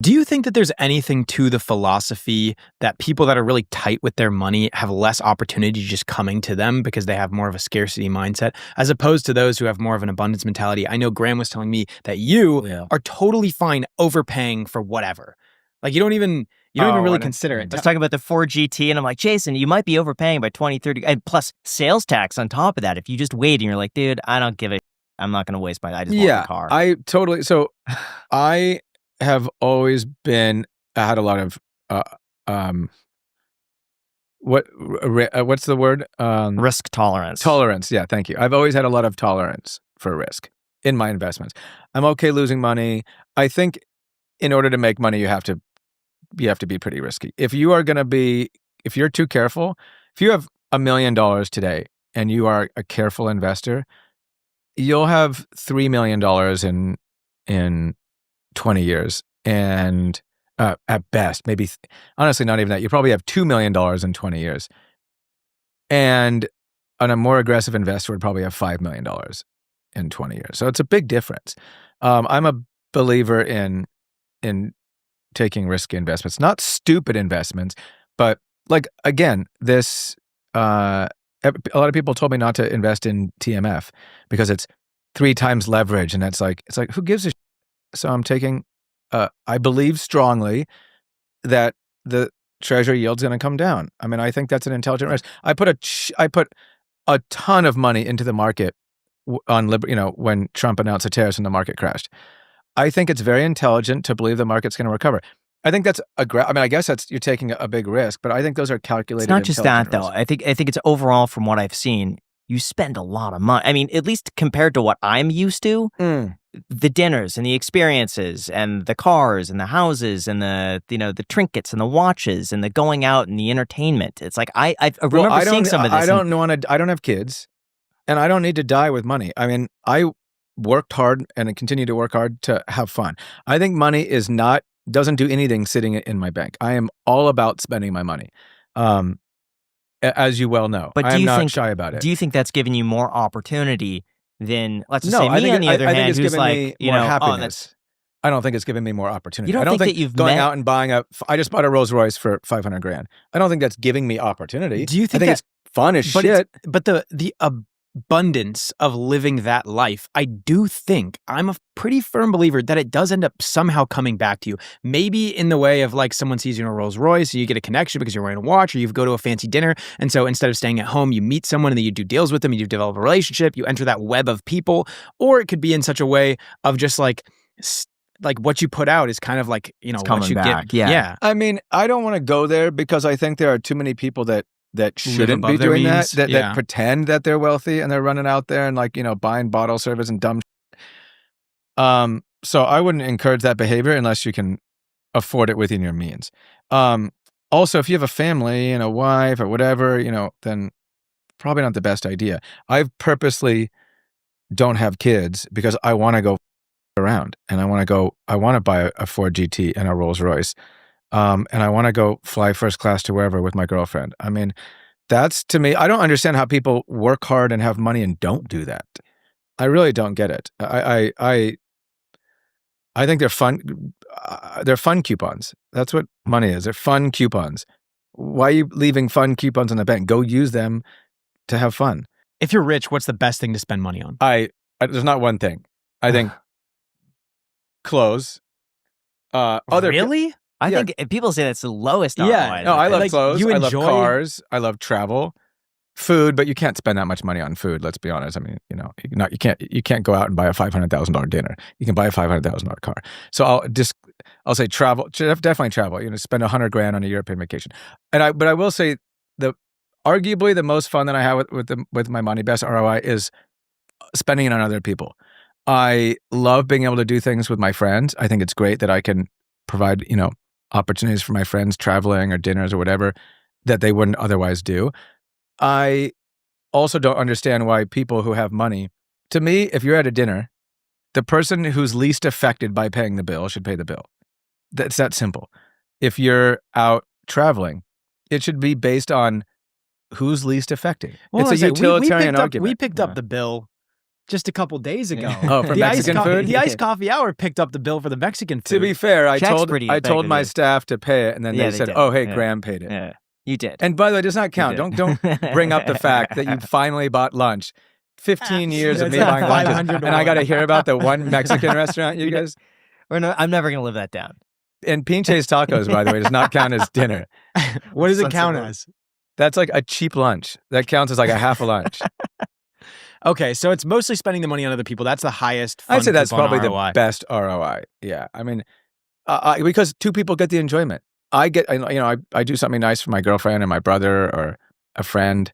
Do you think that there's anything to the philosophy that people that are really tight with their money have less opportunity just coming to them because they have more of a scarcity mindset, as opposed to those who have more of an abundance mentality? I know Graham was telling me that you are totally fine overpaying for whatever. Like you don't even really consider it. I was talking about the Ford GT, and I'm like, Jason, you might be overpaying by 20, 30, and plus sales tax on top of that. If you just wait and you're like, dude, I don't give a, I'm not going to waste I just want the car. I totally. So I have always been. I had a lot of what's the word? Risk tolerance. Tolerance. Yeah, thank you. I've always had a lot of tolerance for risk in my investments. I'm okay losing money. I think in order to make money, you have to be pretty risky. If you're too careful, if you have $1 million today and you are a careful investor, you'll have $3 million in 20 years. And at best, maybe, honestly, not even that. You probably have $2 million in 20 years. And a more aggressive investor would probably have $5 million in 20 years. So it's a big difference. I'm a believer in taking risky investments, not stupid investments, but like, again, this, a lot of people told me not to invest in TMF because it's 3 times leverage. And it's like, who gives a shit? So I'm taking, I believe strongly that the treasury yield's going to come down. I mean, I think that's an intelligent risk. I put a ton of money into the market when Trump announced the tariffs and the market crashed. I think it's very intelligent to believe the market's going to recover. I think that's I guess you're taking a big risk, but I think those are calculated. It's not just that though. I think it's overall, from what I've seen, you spend a lot of money. I mean, at least compared to what I'm used to, the dinners and the experiences and the cars and the houses and the trinkets and the watches and the going out and the entertainment. It's like I remember seeing some of this. I don't have kids, and I don't need to die with money. I mean, I worked hard and I continue to work hard to have fun. I think money doesn't do anything sitting in my bank. I am all about spending my money, as you well know. But I'm not shy about it. Do you think that's giving you more opportunity than, let's just say, me on the other hand, I think it's who's giving me more happiness. Oh, I don't think it's giving me more opportunity. You don't think that you've going out and buying I just bought a Rolls Royce for $500,000. I don't think that's giving me opportunity. Do you think it's fun as shit? But the abundance of living that life, I do think, I'm a pretty firm believer that it does end up somehow coming back to you. Maybe in the way of like someone sees you in a Rolls Royce, so you get a connection because you're wearing a watch, or you go to a fancy dinner, and so instead of staying at home, you meet someone and then you do deals with them, and you develop a relationship, you enter that web of people. Or it could be in such a way of just like what you put out is kind of like, what you back. get. Yeah. I mean, I don't want to go there because I think there are too many people that shouldn't be doing that pretend that they're wealthy and they're running out there and buying bottle service and dumb shit. So I wouldn't encourage that behavior unless you can afford it within your means. Also, if you have a family and a wife or whatever, then probably not the best idea. I purposely don't have kids because I want to go around, and I want to buy a Ford GT and a Rolls Royce. And I want to go fly first class to wherever with my girlfriend. I mean, that's, to me, I don't understand how people work hard and have money and don't do that. I really don't get it. I think they're fun. They're fun coupons. That's what money is. They're fun coupons. Why are you leaving fun coupons in the bank? Go use them to have fun. If you're rich, what's the best thing to spend money on? There's not one thing. I think clothes. Really? I think people say that's the lowest ROI. Yeah, no, I love clothes. I love cars. I love travel, food. But you can't spend that much money on food. Let's be honest. I mean, you can't go out and buy a $500,000 dinner. You can buy a $500,000 car. So I'll say travel. Definitely travel. Spend $100,000 on a European vacation. But I will say arguably the most fun that I have with my money, best ROI, is spending it on other people. I love being able to do things with my friends. I think it's great that I can provide opportunities for my friends, traveling or dinners or whatever that they wouldn't otherwise do. I also don't understand why people who have money, to me, if you're at a dinner, the person who's least affected by paying the bill should pay the bill. That's that simple. If you're out traveling, it should be based on who's least affected. Well, it's a utilitarian argument. We picked up the bill just a couple days ago. Oh, for the Mexican food? The iced coffee hour picked up the bill for the Mexican food. To be fair, I Check's told pretty my effectively. staff to pay it, and then Yeah, they they said, did. "Oh, hey, Yeah. Graham paid it." Yeah, you did. And by the way, it does not count. did. Don't bring up the fact that you finally bought lunch. 15 years of me buying lunches, 500 and I got to hear about the one Mexican restaurant you guys. I'm never going to live that down. And 𝗖𝗓𝗡𝗖𝗧 Tacos, by the way, does not count as dinner. What does it Sensible. count as? That's like a cheap lunch. That counts as like a half a lunch. Okay, so it's mostly spending the money on other people. That's the highest. I'd say that's coupon probably ROI. the best ROI. Yeah, I mean, because two people get the enjoyment. I do something nice for my girlfriend and my brother or a friend.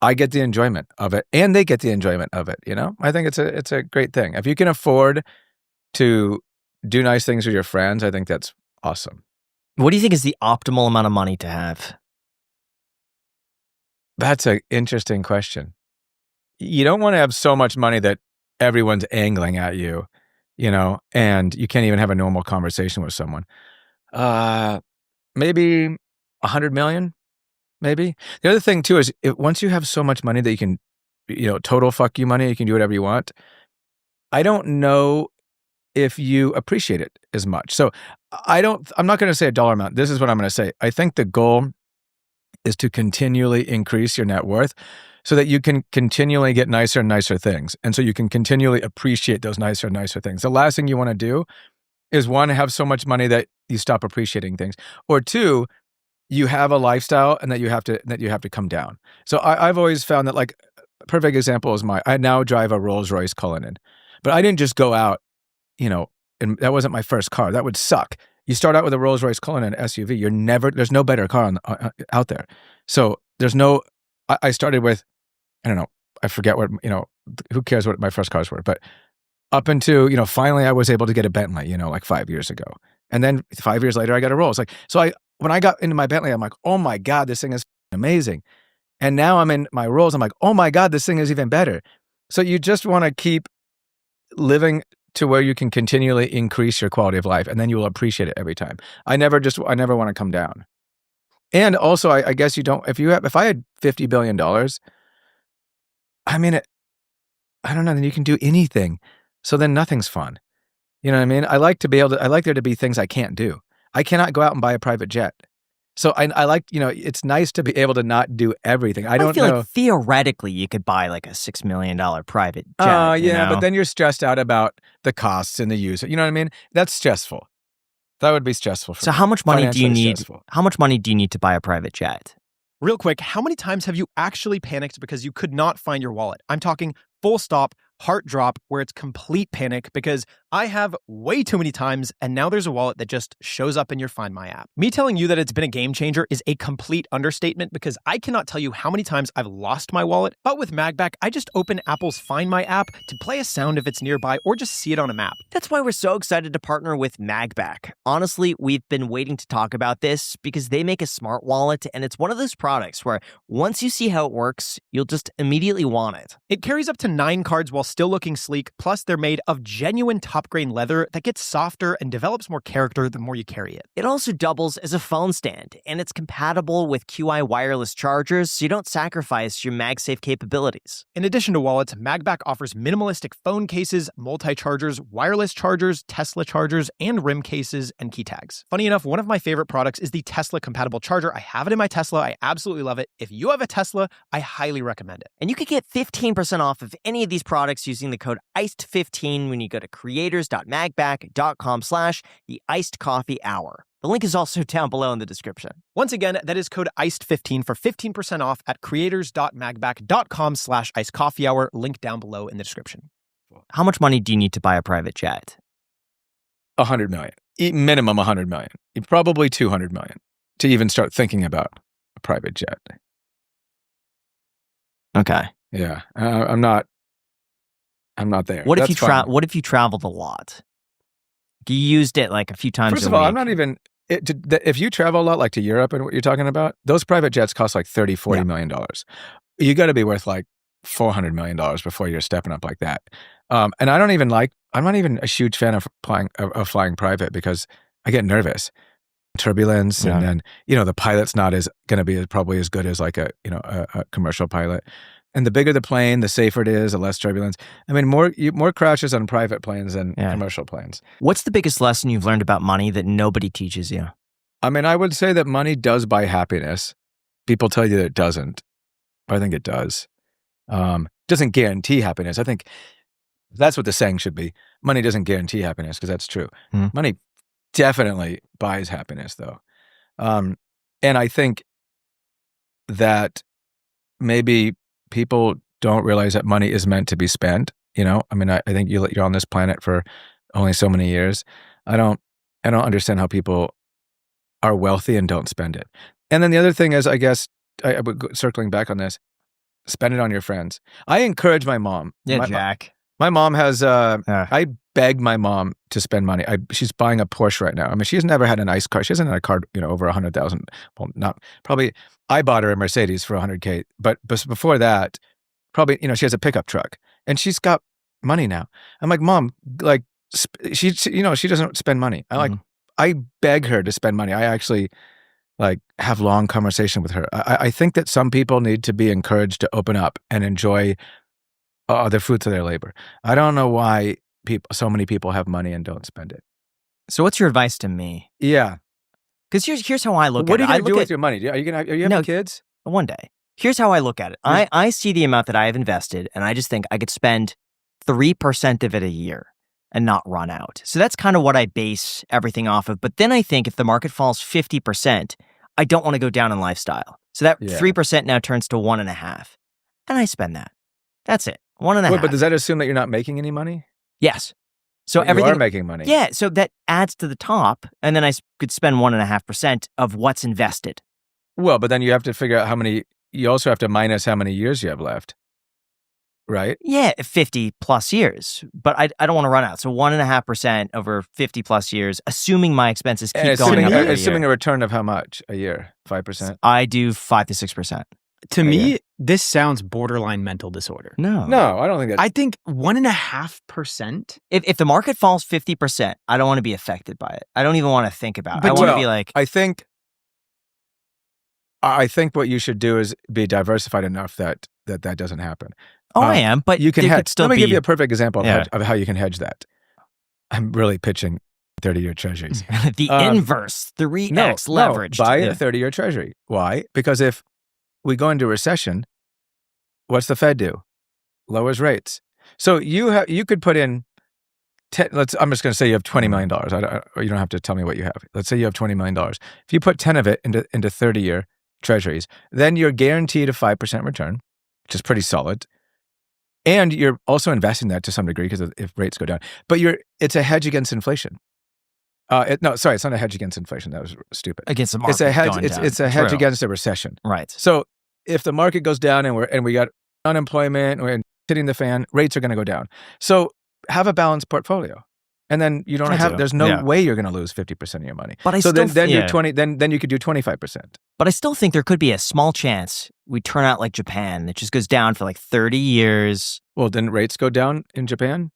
I get the enjoyment of it, and they get the enjoyment of it. I think it's a great thing. If you can afford to do nice things with your friends, I think that's awesome. What do you think is the optimal amount of money to have? That's an interesting question. You don't want to have so much money that everyone's angling at you, and you can't even have a normal conversation with someone. Maybe 100 million, maybe. The other thing too is once you have so much money that you can, total fuck you money, you can do whatever you want. I don't know if you appreciate it as much. So I'm not going to say a dollar amount. This is what I'm going to say. I think the goal is to continually increase your net worth so that you can continually get nicer and nicer things. And so you can continually appreciate those nicer and nicer things. The last thing you want to do is, one, have so much money that you stop appreciating things, or two, you have a lifestyle and that you have to come down. So I've always found that, like, a perfect example is I now drive a Rolls-Royce Cullinan, but I didn't just go out, and that wasn't my first car. That would suck. You start out with a Rolls-Royce Cullinan SUV. There's no better car out there. So I started with, I don't know, I forget what, who cares what my first cars were, but up into, finally I was able to get a Bentley, like 5 years ago. And then 5 years later I got a Rolls. When I got into my Bentley, I'm like, oh my God, this thing is amazing. And now I'm in my Rolls. I'm like, oh my God, this thing is even better. So you just want to keep living to where you can continually increase your quality of life, and then you will appreciate it every time. I never want to come down. And also, I guess if I had $50 billion, I mean, I don't know, then you can do anything. So then nothing's fun. You know what I mean? I like there to be things I can't do. I cannot go out and buy a private jet. So I like, it's nice to be able to not do everything. I don't feel know. like theoretically you could buy like a $6 million private jet. Yeah, but then you're stressed out about the costs and the use. You know what I mean? That's stressful. That would be stressful. So how much money do you need? Stressful. How much money do you need to buy a private jet? Real quick, how many times have you actually panicked because you could not find your wallet? I'm talking full stop, heart drop, where it's complete panic, because I have way too many times, and now there's a wallet that just shows up in your Find My app. Me telling you that it's been a game changer is a complete understatement, because I cannot tell you how many times I've lost my wallet. But with MagBack, I just open Apple's Find My app to play a sound if it's nearby, or just see it on a map. That's why we're so excited to partner with MagBack. Honestly, we've been waiting to talk about this because they make a smart wallet, and it's one of those products where once you see how it works, you'll just immediately want it. It carries up to 9 cards while still looking sleek, plus they're made of genuine top-grain leather that gets softer and develops more character the more you carry it. It also doubles as a phone stand, and it's compatible with QI wireless chargers, so you don't sacrifice your MagSafe capabilities. In addition to wallets, MagBack offers minimalistic phone cases, multi-chargers, wireless chargers, Tesla chargers, and rim cases and key tags. Funny enough, one of my favorite products is the Tesla-compatible charger. I have it in my Tesla. I absolutely love it. If you have a Tesla, I highly recommend it. And you could get 15% off of any of these products using the code iced15 when you go to creators.magback.com/the-iced-coffee-hour. The link is also down below in the description. Once again, that is code iced15 for 15% off at creators.magback.com/iced-coffee-hour. Link down below in the description. How much money do you need to buy a private jet? 100 million. Minimum 100 million. Probably 200 million to even start thinking about a private jet. Okay. Yeah. I'm not there. What if That's fine. What if you traveled a lot? You used it like a few times First a of all, week. I'm not even. If you travel a lot, like to Europe and what you're talking about, those private jets cost like $30-40 million. You got to be worth like $400 million before you're stepping up like that. And I'm not even a huge fan of flying private because I get nervous. Turbulence, and then the pilot's not going to be probably as good as like a commercial pilot. And the bigger the plane, the safer it is, the less turbulence. I mean, more crashes on private planes than commercial planes. What's the biggest lesson you've learned about money that nobody teaches you? I mean, I would say that money does buy happiness. People tell you that it doesn't. I think it does. Doesn't guarantee happiness. I think that's what the saying should be. Money doesn't guarantee happiness, because that's true. Money definitely buys happiness, though. And I think that maybe people don't realize that money is meant to be spent. I mean, I think you're on this planet for only so many years. I don't understand how people are wealthy and don't spend it. And then the other thing is, I guess, I would circling back on this, spend it on your friends. I encourage my mom. Yeah, Jack. My mom has, I beg my mom to spend money. She's buying a Porsche right now. I mean, she's never had a nice car. She hasn't had a car, over 100,000. Well, not probably. I bought her a Mercedes for 100K, but before that, probably, she has a pickup truck, and she's got money now. I'm like, Mom, like, she doesn't spend money. I beg her to spend money. I actually have long conversation with her. I think that some people need to be encouraged to open up and enjoy the fruits of their labor. I don't know why so many people have money and don't spend it. So what's your advice to me? Yeah. Because here's how I look at it. What are you going to do with your money? Are you having kids? One day. Here's how I look at it. I see the amount that I have invested, and I just think I could spend 3% of it a year and not run out. So that's kind of what I base everything off of. But then I think if the market falls 50%, I don't want to go down in lifestyle. So that 3% now turns to 1.5%. And I spend that. That's it. 1.5%. Wait, but does that assume that you're not making any money? Yes. So but everything you are making money. Yeah. So that adds to the top. And then I could spend 1.5% of what's invested. Well, but then you have to figure out you also have to minus how many years you have left. Right? Yeah, 50 plus years. But I don't want to run out. So 1.5% over 50 plus years, assuming my expenses keep going up. Assuming a return of how much a year? 5%? I do 5 to 6%. To me, this sounds borderline mental disorder. No, I don't think that. I think 1.5%. If the market falls 50%, I don't want to be affected by it. I don't even want to think about it. I want to be like. I think what you should do is be diversified enough that doesn't happen. Oh, I am, but you can hedge. Still Let me give you a perfect example of how you can hedge that. I'm really pitching 30-year treasuries. The inverse, 3x leverage. Buy a 30-year treasury. Why? Because if we go into recession, what's the Fed do? Lowers rates. So you could put in I'm just going to say you have $20 million. You don't have to tell me what you have. Let's say you have $20 million. If you put 10 of it into 30-year treasuries, then you're guaranteed a 5% return, which is pretty solid. And you're also investing that to some degree because if rates go down. But it's a hedge against inflation. It's not a hedge against inflation. That was stupid. Against the market. It's a hedge. It's a hedge against a recession. Right. So if the market goes down and we got unemployment, we're hitting the fan, rates are going to go down. So have a balanced portfolio, and then you don't have. There's no way you're going to lose 50% of your money. But then you're 20. Then you could do 25%. But I still think there could be a small chance we turn out like Japan. It just goes down for like 30 years. Well, didn't rates go down in Japan?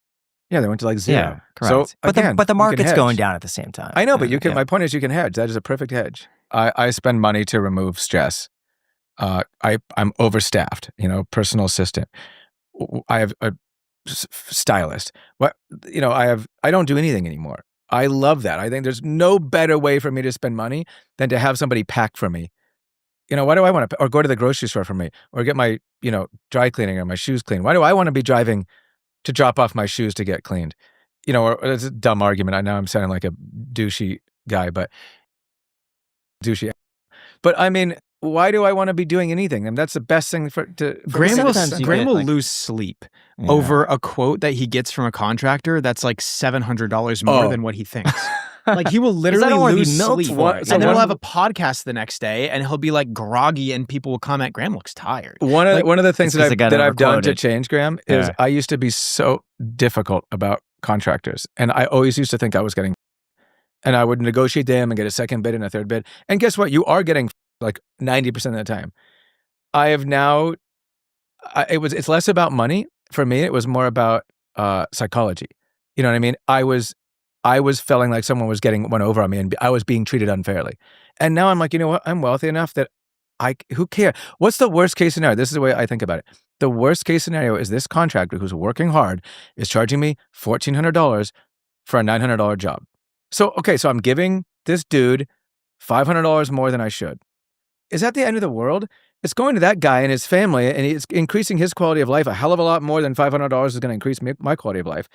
Yeah, they went to like 0. Yeah, correct. So but the market's going down at the same time. I know, but you can. My point is, you can hedge. That is a perfect hedge. I spend money to remove stress. I'm overstaffed. Personal assistant. I have a stylist. I don't do anything anymore. I love that. I think there's no better way for me to spend money than to have somebody pack for me. Why do I want to, or go to the grocery store for me, or get my, dry cleaning or my shoes cleaned? Why do I want to be driving to drop off my shoes to get cleaned? Or it's a dumb argument. I know I'm sounding like a douchey guy, but I mean, why do I want to be doing anything? And that's the best thing Graham will lose sleep over a quote that he gets from a contractor that's like $700 more than what he thinks. Like he will literally lose sleep. And then we'll have a podcast the next day and he'll be like groggy and people will comment, Graham looks tired. One of the things that I've done to change, Graham, is I used to be so difficult about contractors. And I always used to think I was getting, and I would negotiate them and get a second bid and a third bid. And guess what? You are getting like 90% of the time. I have now, it's less about money. For me, it was more about psychology. You know what I mean? I was feeling like someone was getting one over on me and I was being treated unfairly. And now I'm like, you know what? I'm wealthy enough that who cares? What's the worst case scenario? This is the way I think about it. The worst case scenario is this contractor who's working hard is charging me $1,400 for a $900 job. So, okay, so I'm giving this dude $500 more than I should. Is that the end of the world? It's going to that guy and his family, and it's increasing his quality of life a hell of a lot more than $500 is going to increase my quality of life.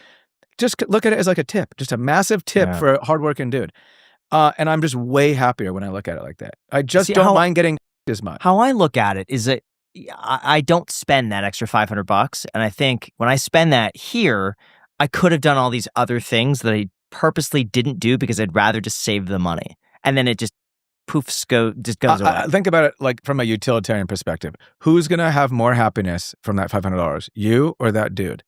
Just look at it as like a tip, just a massive tip for a hardworking dude. And I'm just way happier when I look at it like that. I just don't mind getting as much. How I look at it is that I don't spend that extra $500, and I think when I spend that here, I could have done all these other things that I purposely didn't do because I'd rather just save the money, and then it just goes away. Think about it like from a utilitarian perspective. Who's gonna have more happiness from that $500? You or that dude?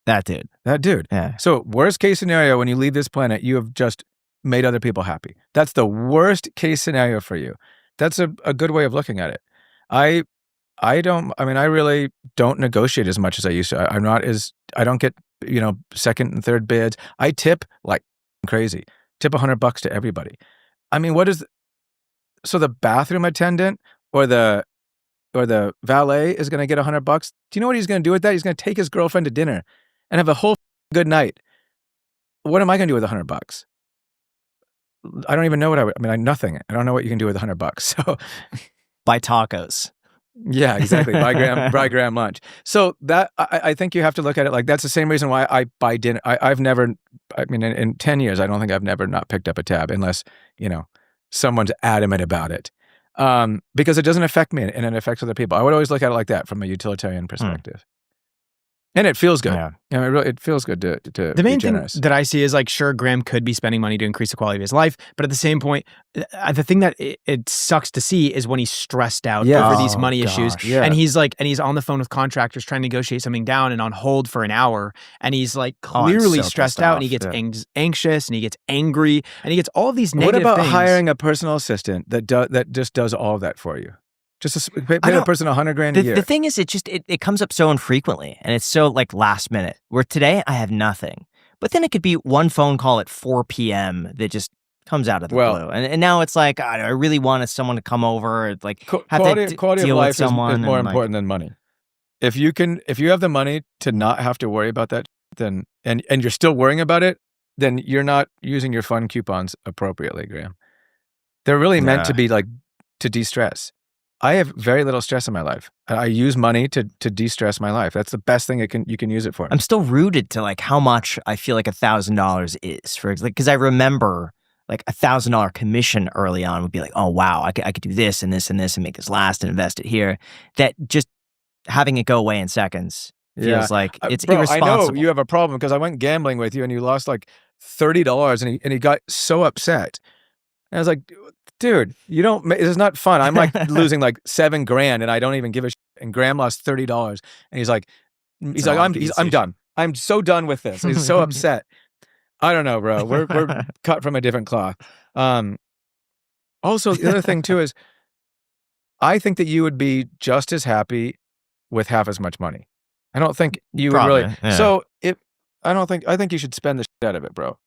That dude. That dude. Yeah. So worst case scenario, when you leave this planet, you have just made other people happy. That's the worst case scenario for you. That's a good way of looking at it. I really don't negotiate as much as I used to. I don't get, second and third bids. I tip like crazy. Tip $100 to everybody. I mean, so the bathroom attendant or the valet is going to get $100? Do you know what he's going to do with that? He's going to take his girlfriend to dinner and have a whole good night. What am I going to do with $100? I don't even know nothing. I don't know what you can do with $100. So buy tacos. Yeah, exactly. Buy Graham lunch. So that I think you have to look at it like that's the same reason why I buy dinner. I've never, in 10 years, I don't think I've never not picked up a tab unless, someone's adamant about it. Because it doesn't affect me and it affects other people. I would always look at it like that from a utilitarian perspective. And it feels good. Yeah. It feels good to the main be generous. thing that I see is like, sure, Graham could be spending money to increase the quality of his life, but at the same point, the thing that it sucks to see is when he's stressed out over these money issues, and he's on the phone with contractors trying to negotiate something down and on hold for an hour, and he's like clearly stressed out, and he gets anxious, and he gets angry, and he gets all of these negative things. What about hiring a personal assistant that just does all of that for you? Just pay a person $100,000 a year. The thing is, it comes up so infrequently, and it's so like last minute. Where today I have nothing, but then it could be one phone call at 4 p.m. that just comes out of the blue, and now it's like I really wanted someone to come over, and like quality deal of life with someone is more important than money. If you have the money to not have to worry about that, then and you're still worrying about it, then you're not using your fun coupons appropriately, Graham. They're really meant to be like to de-stress. I have very little stress in my life. I use money to de-stress my life. That's the best thing you can use it for. I'm still rooted to like how much I feel like $1,000 is for, like, because I remember like $1,000 commission early on would be like, oh wow, I could do this and this and this and make this last and invest it here. That just having it go away in seconds feels like it's irresponsible. I know you have a problem because I went gambling with you and you lost like $30 and he got so upset. And I was like, dude, this is not fun. I'm like losing like $7,000 and I don't even give a shit. And Graham lost $30 and he's like, I'm done. I'm so done with this. He's so upset. I don't know, bro. We're cut from a different cloth. Also, the other thing too is I think that you would be just as happy with half as much money. I don't think you would really. Yeah. So I think you should spend the shit out of it, bro.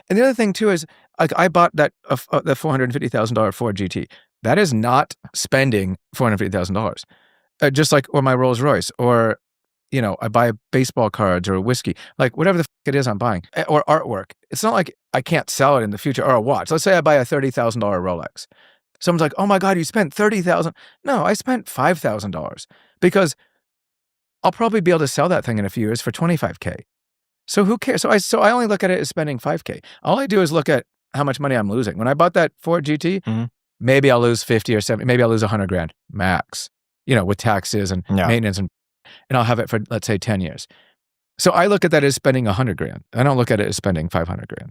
And the other thing too is, like, I bought the $450,000 Ford GT. That is not spending $450,000. Just like, or my Rolls Royce, or I buy baseball cards or whiskey, like whatever the it is I'm buying, or artwork. It's not like I can't sell it in the future, or a watch. Let's say I buy a $30,000 Rolex. Someone's like, "Oh my God, you spent $30,000." No, I spent $5,000 because I'll probably be able to sell that thing in a few years for $25,000. So who cares? So I only look at it as spending $5,000. All I do is look at how much money I'm losing. When I bought that Ford GT, maybe I'll lose 50 or 70, maybe I'll lose $100,000 max, with taxes and maintenance, and I'll have it for, let's say, 10 years. So I look at that as spending $100,000. I don't look at it as spending $500,000.